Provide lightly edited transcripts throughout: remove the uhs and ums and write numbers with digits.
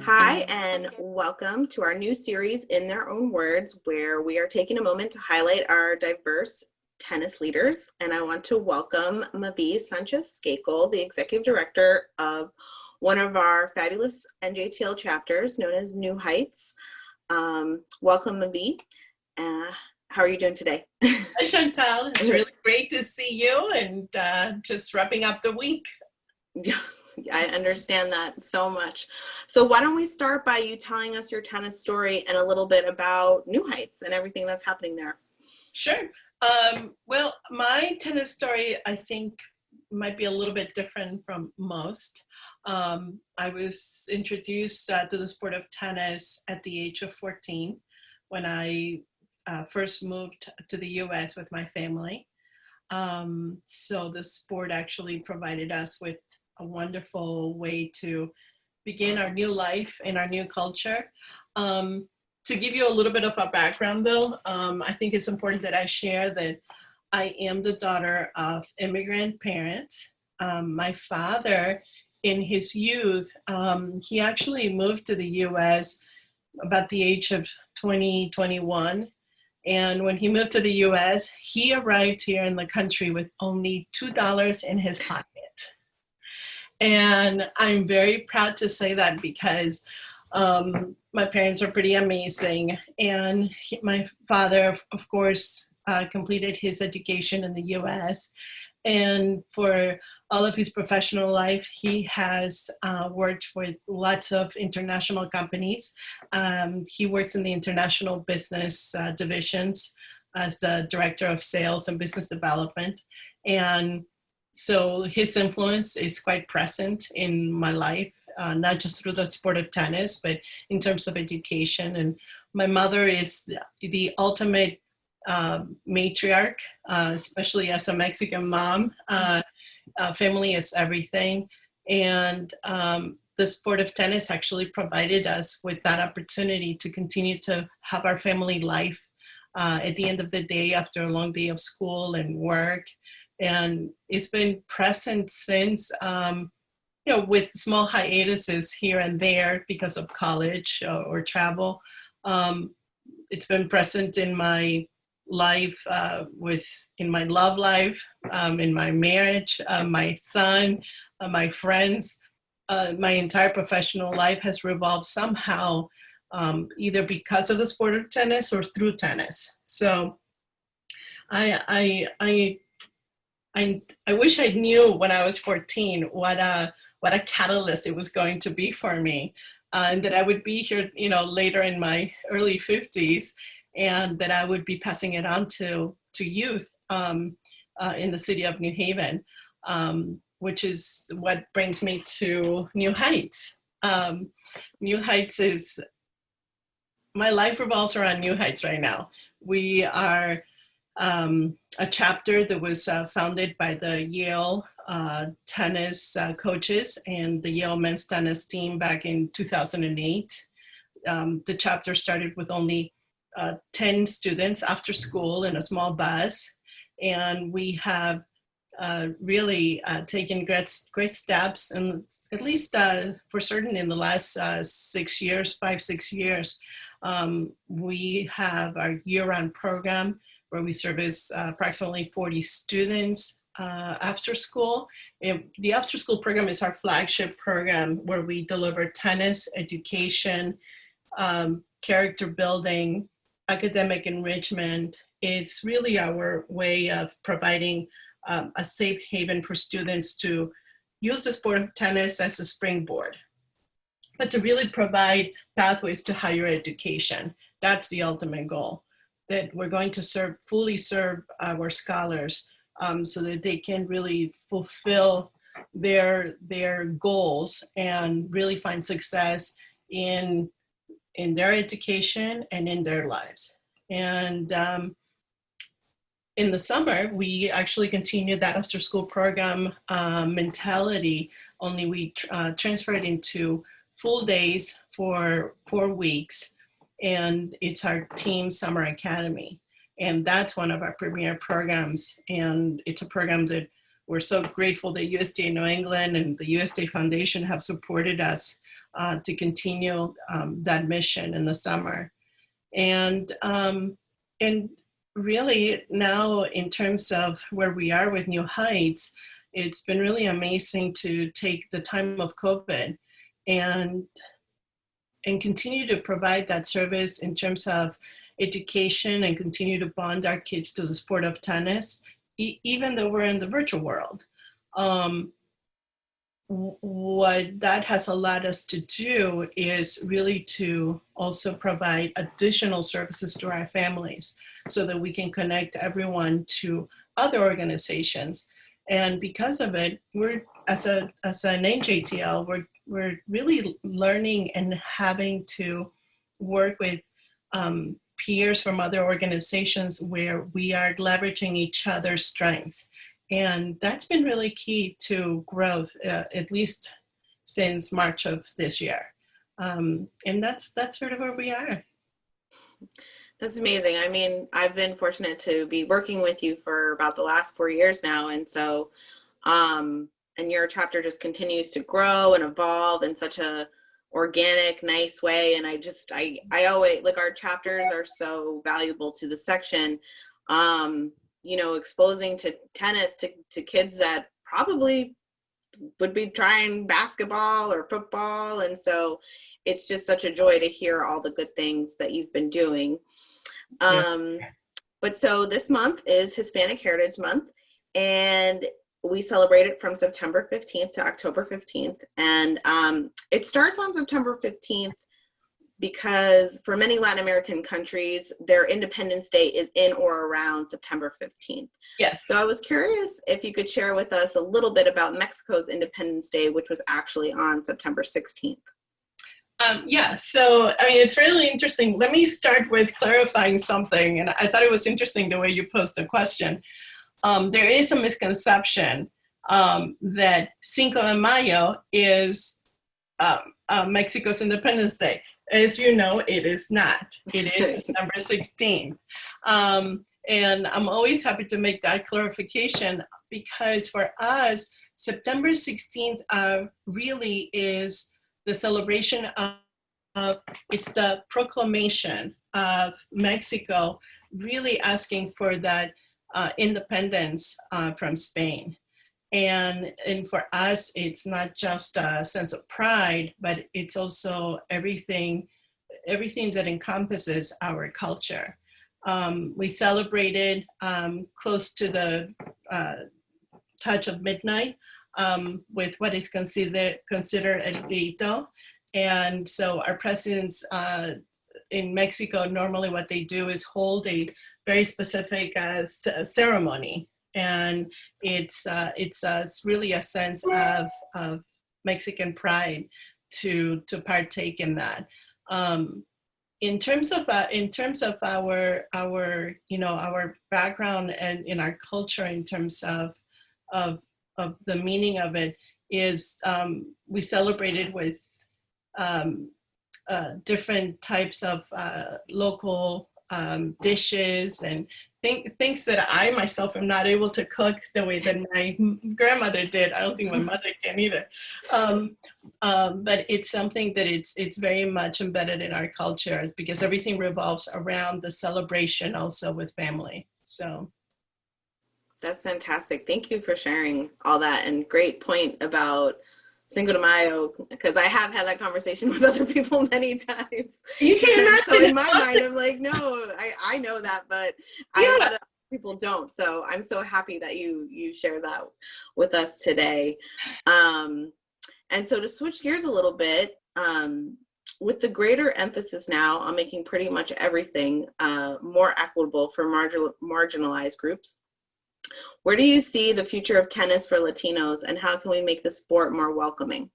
Hi, and welcome to our new series, In Their Own Words, where we are taking a moment to highlight our diverse tennis leaders. And I want to welcome Mavi Sanchez-Skakle, the Executive Director of one of our fabulous NJTL chapters known as New Heights. Welcome, Mavi. How are you doing today? Hi, Chantal. It's really great to see you and just wrapping up the week. Yeah, I understand that so much. So why don't we start by you telling us your tennis story and a little bit about New Heights and everything that's happening there. Sure. Well, my tennis story, I think, might be a little bit different from most. I was introduced to the sport of tennis at the age of 14 when I first moved to the US with my family. So the sport actually provided us with a wonderful way to begin our new life in our new culture. To give you a little bit of a background though, I think it's important that I share that I am the daughter of immigrant parents. My father, in his youth, he actually moved to the US about the age of 20, 21. And when he moved to the US, he arrived here in the country with only $2 in his pocket. And I'm very proud to say that because my parents are pretty amazing. And my father, of course, completed his education in the US. And for all of his professional life, he has worked with lots of international companies. He works in the international business divisions as the director of sales and business development. And so his influence is quite present in my life, not just through the sport of tennis, but in terms of education. And my mother is the ultimate matriarch, especially as a Mexican mom. Family is everything. And the sport of tennis actually provided us with that opportunity to continue to have our family life at the end of the day after a long day of school and work. And it's been present since, with small hiatuses here and there because of college or travel. It's been present in my life, in my love life, in my marriage, my son, my friends. My entire professional life has revolved somehow, either because of the sport of tennis or through tennis. So I wish I knew when I was 14 what a catalyst it was going to be for me, and that I would be here, later in my early 50s, and that I would be passing it on to youth in the city of New Haven, which is what brings me to New Heights. New Heights is, my life revolves around New Heights right now. We are a chapter that was founded by the Yale tennis coaches and the Yale men's tennis team back in 2008. The chapter started with only 10 students after school in a small bus, and we have really taken great steps, and at least for certain in the last 6 years, 5-6 years, we have our year-round program where we service approximately 40 students after school. The after school program is our flagship program where we deliver tennis, education, character building, academic enrichment. It's really our way of providing a safe haven for students to use the sport of tennis as a springboard, but to really provide pathways to higher education. That's the ultimate goal, that we're going to fully serve our scholars so that they can really fulfill their goals and really find success in their education and in their lives. And in the summer, we actually continued that after school program mentality, only we transferred into full days for 4 weeks. And it's our team summer academy. And that's one of our premier programs. And it's a program that we're so grateful that USTA New England and the USTA Foundation have supported us to continue that mission in the summer. And really now, in terms of where we are with New Heights, it's been really amazing to take the time of COVID and continue to provide that service in terms of education and continue to bond our kids to the sport of tennis, even though we're in the virtual world. What that has allowed us to do is really to also provide additional services to our families so that we can connect everyone to other organizations. And because of it, we're, as an NJTL, we're really learning and having to work with peers from other organizations where we are leveraging each other's strengths. And that's been really key to growth, at least since March of this year. And that's sort of where we are. That's amazing. I mean, I've been fortunate to be working with you for about the last 4 years now. And so, and your chapter just continues to grow and evolve in such a organic, nice way. And I always, like, our chapters are so valuable to the section, you know, exposing to tennis to kids that probably would be trying basketball or football. And so it's just such a joy to hear all the good things that you've been doing. But so this month is Hispanic Heritage Month, and we celebrate it from September 15th to October 15th. And it starts on September 15th because for many Latin American countries, their Independence Day is in or around September 15th. Yes. So I was curious if you could share with us a little bit about Mexico's Independence Day, which was actually on September 16th. Yeah, so I mean, it's really interesting. Let me start with clarifying something, and I thought it was interesting the way you posed the question. There is a misconception that Cinco de Mayo is Mexico's Independence Day. As you know, it is not. It is September 16th. And I'm always happy to make that clarification because for us, September 16th really is the celebration of, it's the proclamation of Mexico really asking for that independence from Spain. And for us, it's not just a sense of pride, but it's also everything that encompasses our culture. We celebrated close to the touch of midnight with what is considered El Grito. And so our presidents in Mexico, normally what they do is hold a very specific ceremony. And it's really a sense of Mexican pride to partake in that. In terms of our you know, our background and in our culture, in terms of the meaning of it, is we celebrated with different types of local dishes and things that I myself am not able to cook the way that my grandmother did. I don't think my mother can either. But it's something that it's very much embedded in our culture because everything revolves around the celebration also with family. So. That's fantastic. Thank you for sharing all that, and great point about Cinco de Mayo, because I have had that conversation with other people many times. You can imagine. So in my mind, I'm like, no, I know that, but a lot of people don't. So I'm so happy that you share that with us today. And so to switch gears a little bit, with the greater emphasis now on making pretty much everything more equitable for marginalized groups, where do you see the future of tennis for Latinos, and how can we make the sport more welcoming?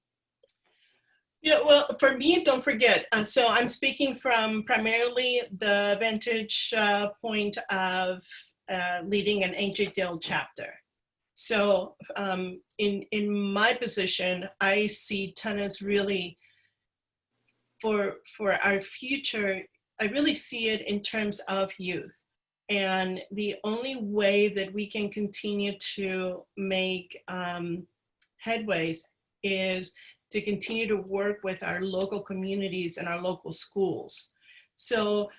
Yeah, well, for me, don't forget, so I'm speaking from primarily the vantage point of leading an NJTL chapter. So in my position, I see tennis really for our future. I really see it in terms of youth. And the only way that we can continue to make headways is to continue to work with our local communities and our local schools. So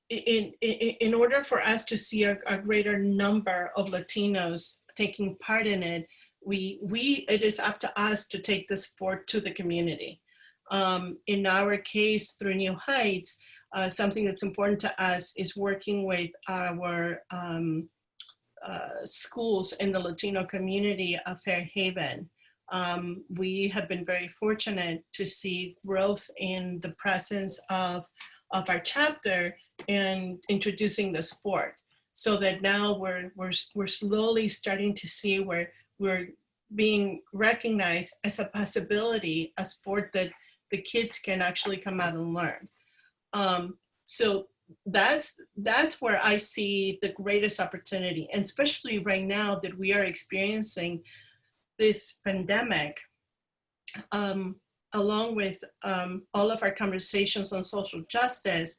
in order for us to see a greater number of Latinos taking part in it, it is up to us to take the sport to the community. In our case, through New Heights, something that's important to us is working with our schools in the Latino community of Fairhaven. We have been very fortunate to see growth in the presence of our chapter and introducing the sport, so that now we're slowly starting to see where we're being recognized as a possibility, a sport that the kids can actually come out and learn. So that's where I see the greatest opportunity, and especially right now that we are experiencing this pandemic, along with all of our conversations on social justice.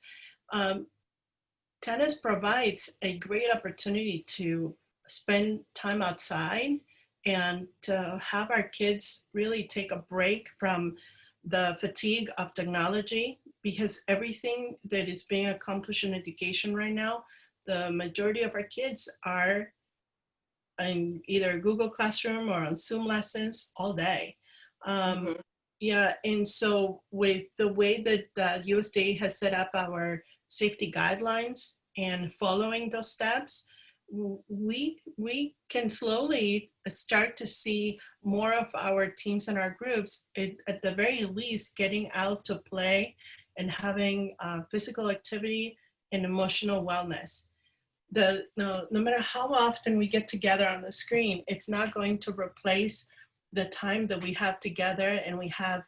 Tennis provides a great opportunity to spend time outside and to have our kids really take a break from the fatigue of technology, because everything that is being accomplished in education right now, the majority of our kids are in either Google Classroom or on Zoom lessons all day. Yeah, and so with the way that USTA has set up our safety guidelines and following those steps, we can slowly start to see more of our teams and our groups, at the very least, getting out to play and having physical activity and emotional wellness. No matter how often we get together on the screen, it's not going to replace the time that we have together and we have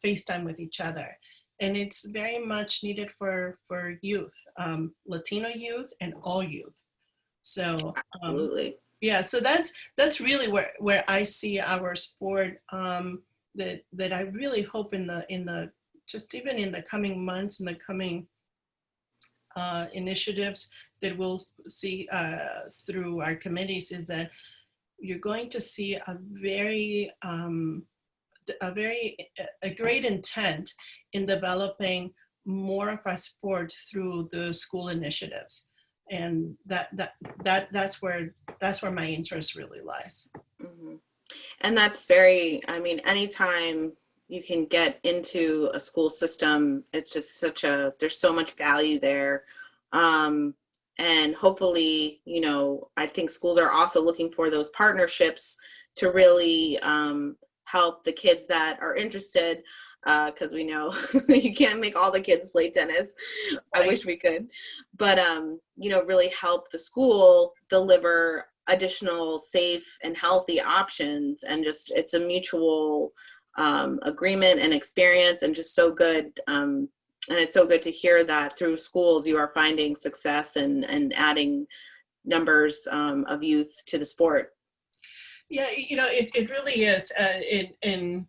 FaceTime with each other. And it's very much needed for youth, Latino youth and all youth. So absolutely. Yeah, so that's really where I see our sport, that I really hope in the just even in the coming months and the coming initiatives that we'll see through our committees, is that you're going to see a great intent in developing more of our sport through the school initiatives, and that's where my interest really lies. Mm-hmm. And that's very, I mean, anytime you can get into a school system, it's just there's so much value there. And hopefully, I think schools are also looking for those partnerships to really help the kids that are interested, because we know you can't make all the kids play tennis. Right. I wish we could. But, really help the school deliver additional safe and healthy options. And just, it's a mutual agreement and experience, and just so good. And it's so good to hear that through schools you are finding success and adding numbers of youth to the sport. Yeah, it really is. And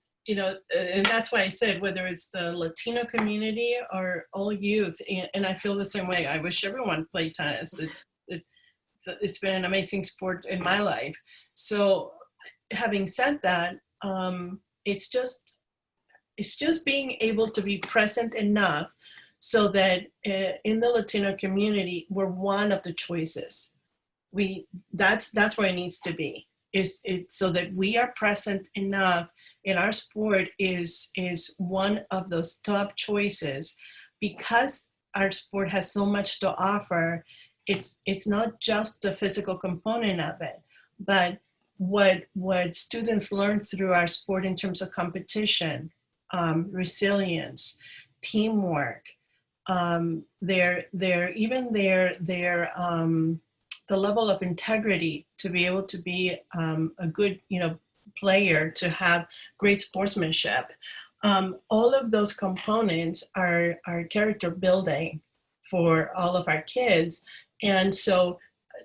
that's why I said, whether it's the Latino community or all youth, and I feel the same way. I wish everyone played tennis. It's been an amazing sport in my life. So having said that, it's just being able to be present enough so that in the Latino community, we're one of the choices. That's where it needs to be. It's so that we are present enough in our sport is one of those top choices, because our sport has so much to offer. It's not just the physical component of it, but what students learn through our sport in terms of competition, resilience, teamwork, the level of integrity to be able to be a good player, to have great sportsmanship. All of those components are character building for all of our kids. And so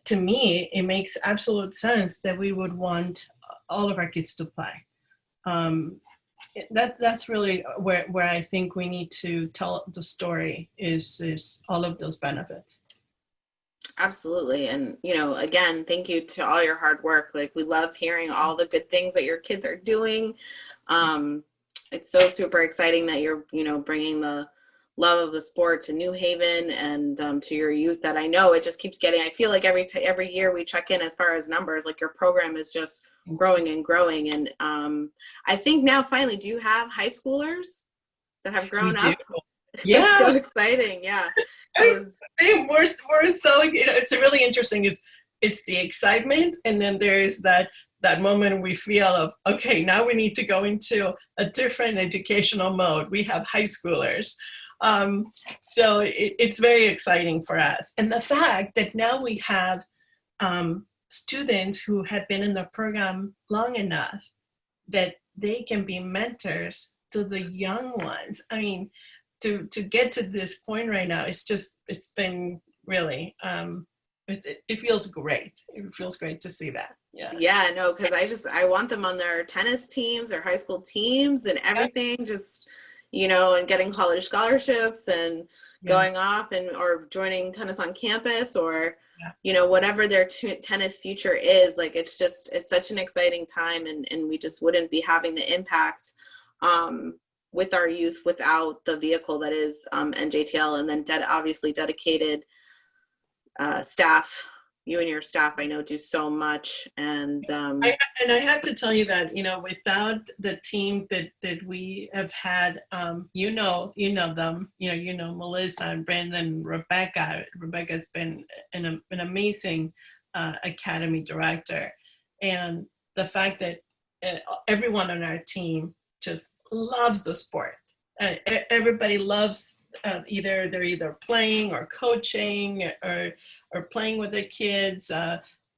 to me, it makes absolute sense that we would want all of our kids to play. That's really where I think we need to tell the story, is all of those benefits. Absolutely. And, you know, again, thank you to all your hard work. Like, we love hearing all the good things that your kids are doing. Um, it's so super exciting that you're, you know, bringing the love of the sport to New Haven and to your youth, that I know it just keeps getting, I feel like every year we check in as far as numbers, like your program is just growing and growing. And I think now finally, do you have high schoolers that have We grown do. up? That's Yeah. so exciting. Yeah. I 'Cause think we're so, you know, it's really interesting. It's the excitement, and then there is that moment we feel of, okay, now we need to go into a different educational mode. We have high schoolers. Um, so it's very exciting for us. And the fact that now we have students who have been in the program long enough that they can be mentors to the young ones. I mean, to get to this point right now, it's been really, it feels great. It feels great to see that. Yeah. yeah, no, because I want them on their tennis teams or high school teams and Yeah. everything, just, you know, and getting college scholarships and Yeah. going off and or joining tennis on campus, or, Yeah. you know, whatever their tennis future is. Like, it's such an exciting time, and we just wouldn't be having the impact with our youth without the vehicle that is NJTL, and then obviously dedicated staff. You and your staff, I know, do so much. And I have to tell you that, you know, without the team that we have had, you know them, you know Melissa and Brandon and Rebecca. Rebecca's been an amazing academy director, and the fact that everyone on our team just loves the sport. Everybody loves, they're either playing or coaching or playing with their kids.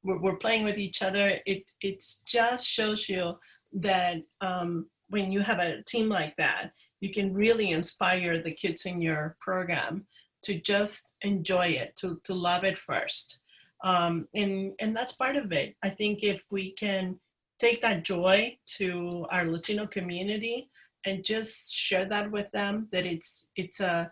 We're playing with each other. It just shows you that when you have a team like that, you can really inspire the kids in your program to just enjoy it, to love it first. And that's part of it. I think if we can take that joy to our Latino community and just share that with them, that it's a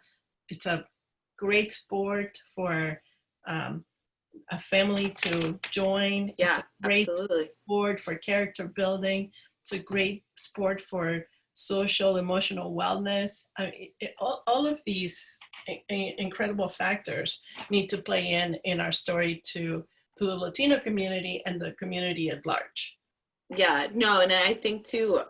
great sport for a family to join. It's yeah, a great absolutely. sport for character building. It's a great sport for social, emotional wellness. I mean, all of these incredible factors need to play in our story to the Latino community and the community at large. Yeah, no, and I think too,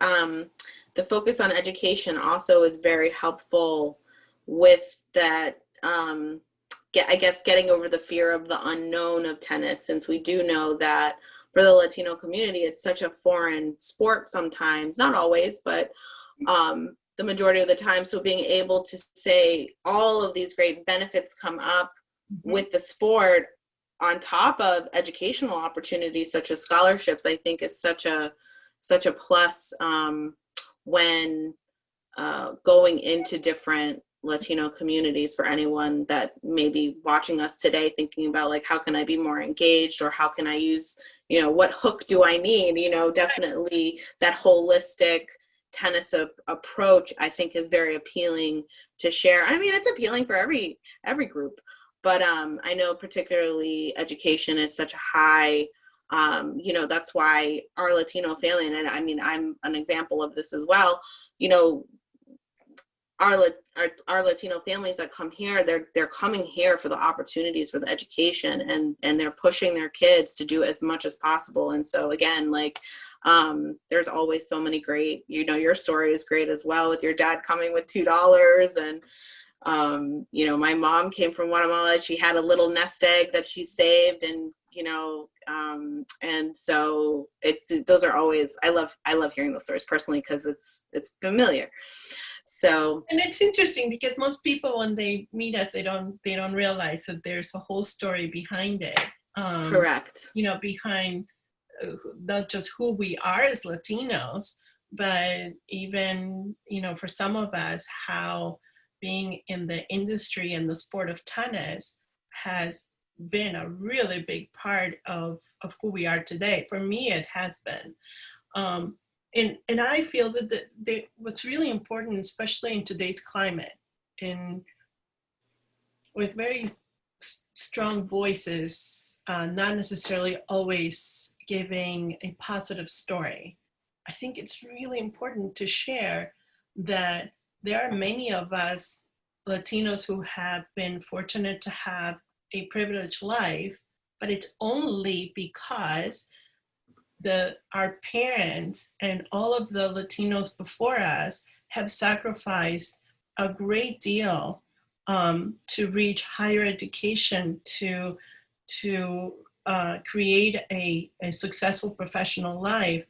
the focus on education also is very helpful with that. I guess getting over the fear of the unknown of tennis, since we do know that for the Latino community, it's such a foreign sport sometimes, not always, but the majority of the time. So being able to say all of these great benefits come up with the sport on top of educational opportunities such as scholarships, I think is such a plus when going into different Latino communities, for anyone that may be watching us today thinking about, like, how can I be more engaged, or how can I use, you know, what hook do I need? You know, definitely that holistic tennis approach, I think, is very appealing to share. I mean, it's appealing for every group, but I know particularly education is such a high, you know, that's why our Latino family, and I mean, I'm an example of this as well, you know, our Latino families that come here, they're coming here for the opportunities, for the education, and they're pushing their kids to do as much as possible. And so again, like, there's always so many great, you know, your story is great as well, with your dad coming with $2. And you know, my mom came from Guatemala. She had a little nest egg that she saved, and you know, and so those are always, I love hearing those stories personally, because it's familiar. So, and it's interesting because most people, when they meet us, they don't realize that there's a whole story behind it. correct. You know, behind not just who we are as Latinos, but even, you know, for some of us, how being in the industry and the sport of tennis has been a really big part of who we are today. For me, it has been. And I feel that what's really important, especially in today's climate, in with very strong voices, not necessarily always giving a positive story. I think it's really important to share that there are many of us Latinos who have been fortunate to have a privileged life, but it's only because our parents and all of the Latinos before us have sacrificed a great deal to reach higher education, to create a successful professional life.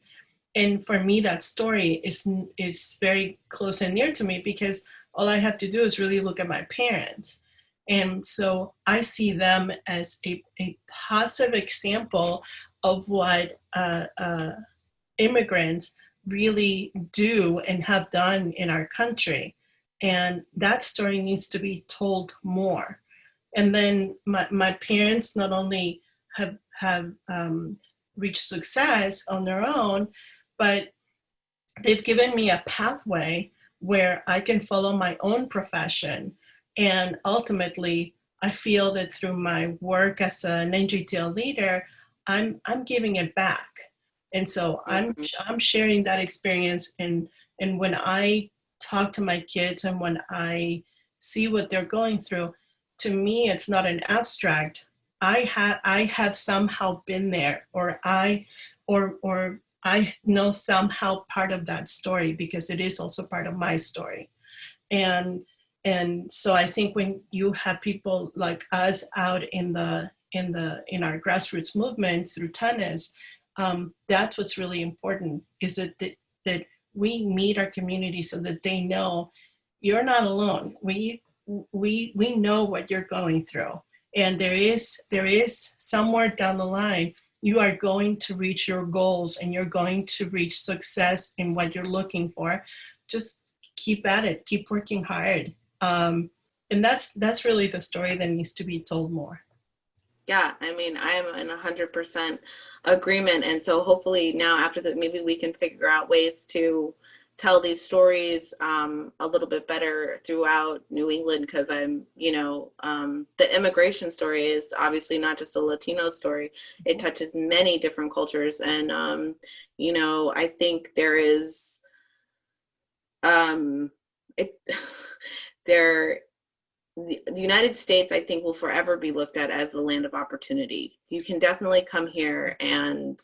And for me, that story is very close and near to me, because all I have to do is really look at my parents. And so I see them as a positive example of what immigrants really do and have done in our country. And that story needs to be told more. And then my parents not only have reached success on their own, but they've given me a pathway where I can follow my own profession. And ultimately, I feel that through my work as an NJTL leader, I'm giving it back. And so I'm sharing that experience. And when I talk to my kids and when I see what they're going through, to me, it's not an abstract. I have somehow been there, or I know somehow part of that story, because it is also part of my story. And so I think when you have people like us out in our grassroots movement through tennis, that's what's really important, is that we meet our community so that they know you're not alone. We know what you're going through, and there is somewhere down the line you are going to reach your goals and you're going to reach success in what you're looking for. Just keep at it, keep working hard. And that's really the story that needs to be told more. Yeah, I mean, I'm in 100% agreement. And so hopefully now after that, maybe we can figure out ways to tell these stories a little bit better throughout New England, because the immigration story is obviously not just a Latino story. It touches many different cultures. And, I think there is, the United States, I think, will forever be looked at as the land of opportunity. You can definitely come here and,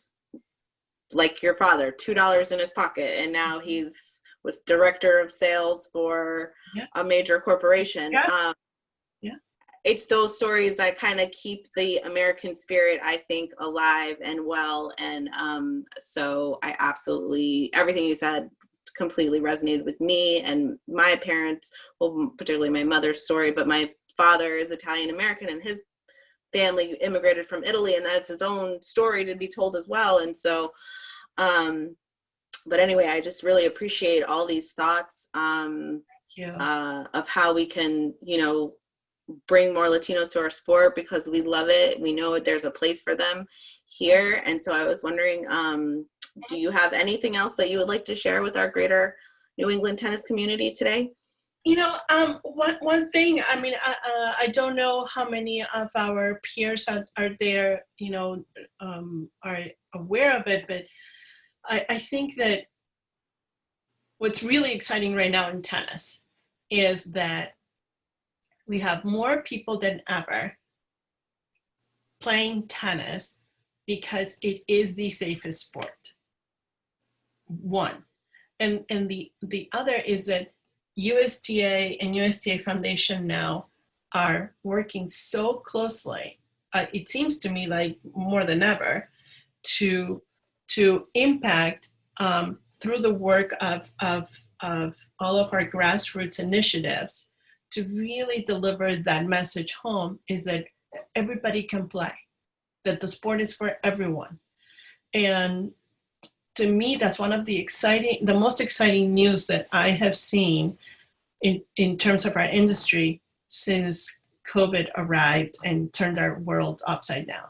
like your father, $2 in his pocket, and now was director of sales for a major corporation. Yeah. It's those stories that kind of keep the American spirit, I think, alive and well. And so I absolutely, everything you said completely resonated with me and my parents, well, particularly my mother's story, but my father is Italian American and his family immigrated from Italy, and that's his own story to be told as well. And so, but anyway, I just really appreciate all these thoughts of how we can, bring more Latinos to our sport, because we love it. We know there's a place for them here. And so I was wondering, do you have anything else that you would like to share with our greater New England tennis community today? One thing, I mean, I don't know how many of our peers are there, are aware of it, but I think that what's really exciting right now in tennis is that we have more people than ever playing tennis because it is the safest sport. One. And the other is that USTA and USTA Foundation now are working so closely, it seems to me like more than ever, to impact through the work of all of our grassroots initiatives to really deliver that message home, is that everybody can play, that the sport is for everyone. And to me, that's one of the most exciting news that I have seen in terms of our industry since COVID arrived and turned our world upside down.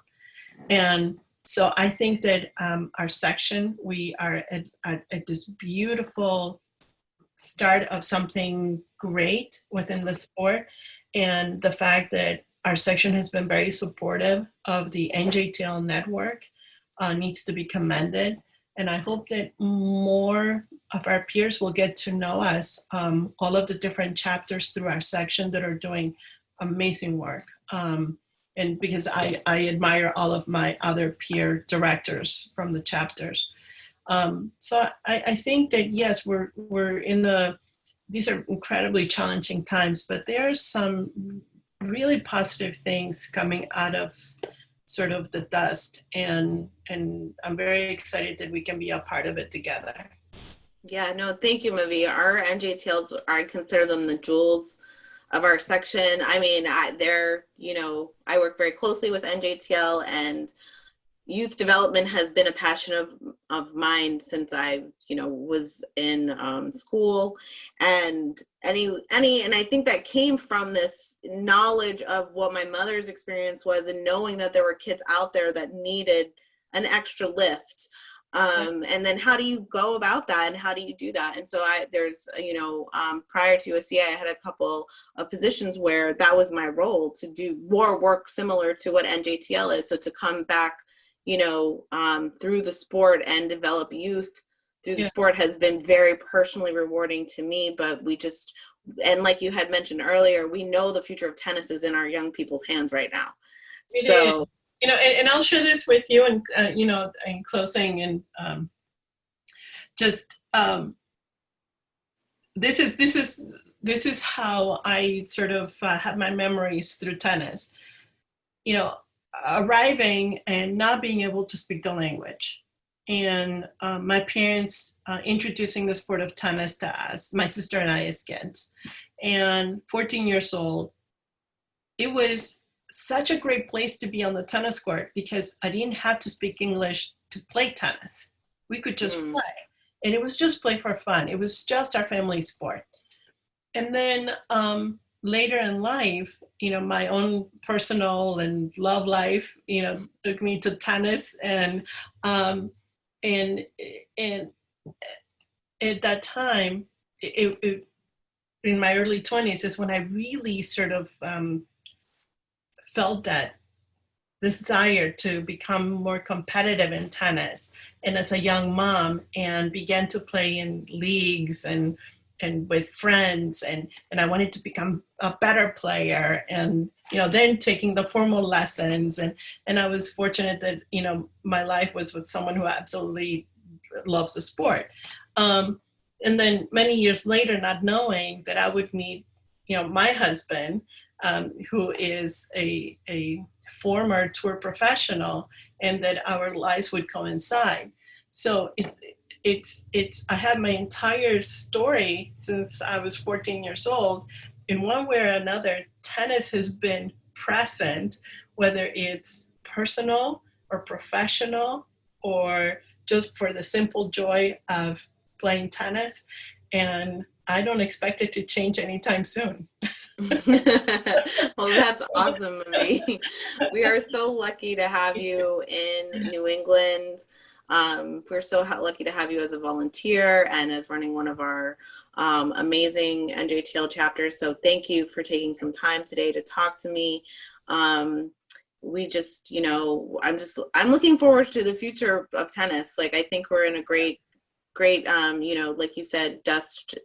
And so I think that our section, we are at this beautiful start of something great within the sport. And the fact that our section has been very supportive of the NJTL network, needs to be commended. And I hope that more of our peers will get to know us, all of the different chapters through our section that are doing amazing work. And because I admire all of my other peer directors from the chapters. So I think that, yes, we're in these are incredibly challenging times, but there are some really positive things coming out of sort of the dust, and I'm very excited that we can be a part of it together. Yeah, no, thank you, Mavi. Our NJTLs, I consider them the jewels of our section. I mean, they're, I work very closely with NJTL, and youth development has been a passion of mine since I, was in school, and and I think that came from this knowledge of what my mother's experience was, and knowing that there were kids out there that needed an extra lift. And then how do you go about that, and how do you do that? And so there's, prior to USTA, I had a couple of positions where that was my role, to do more work similar to what NJTL is. So to come back, through the sport and develop youth through the sport has been very personally rewarding to me. But and like you had mentioned earlier, we know the future of tennis is in our young people's hands right now. So, and I'll share this with you, and in closing, and this is how I sort of have my memories through tennis. Arriving and not being able to speak the language, and my parents introducing the sport of tennis to us, my sister and I, as kids, and 14 years old. It was such a great place to be on the tennis court, because I didn't have to speak English to play tennis. We could just play, and it was just play for fun. It was just our family sport. And then later in life, my own personal and love life, took me to tennis, and at that time, it in my early 20s is when I really sort of felt that desire to become more competitive in tennis, and as a young mom, and began to play in leagues and with friends, and I wanted to become a better player, and then taking the formal lessons, and I was fortunate that my life was with someone who absolutely loves the sport, and then many years later, not knowing that I would meet my husband, who is a former tour professional, and that our lives would coincide. So I have my entire story since I was 14 years old. In one way or another, tennis has been present, whether it's personal or professional, or just for the simple joy of playing tennis. And I don't expect it to change anytime soon. Well, that's awesome, Mavi. We are so lucky to have you in New England. We're so lucky to have you as a volunteer and as running one of our amazing NJTL chapters. So thank you for taking some time today to talk to me. We just, I'm looking forward to the future of tennis. Like, I think we're in a great, like you said, dust,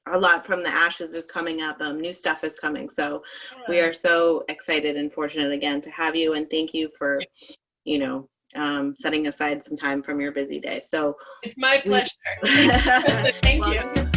a lot from the ashes is coming up. New stuff is coming. So we are so excited and fortunate again to have you. And thank you for, setting aside some time from your busy day. So it's my pleasure. Thank you.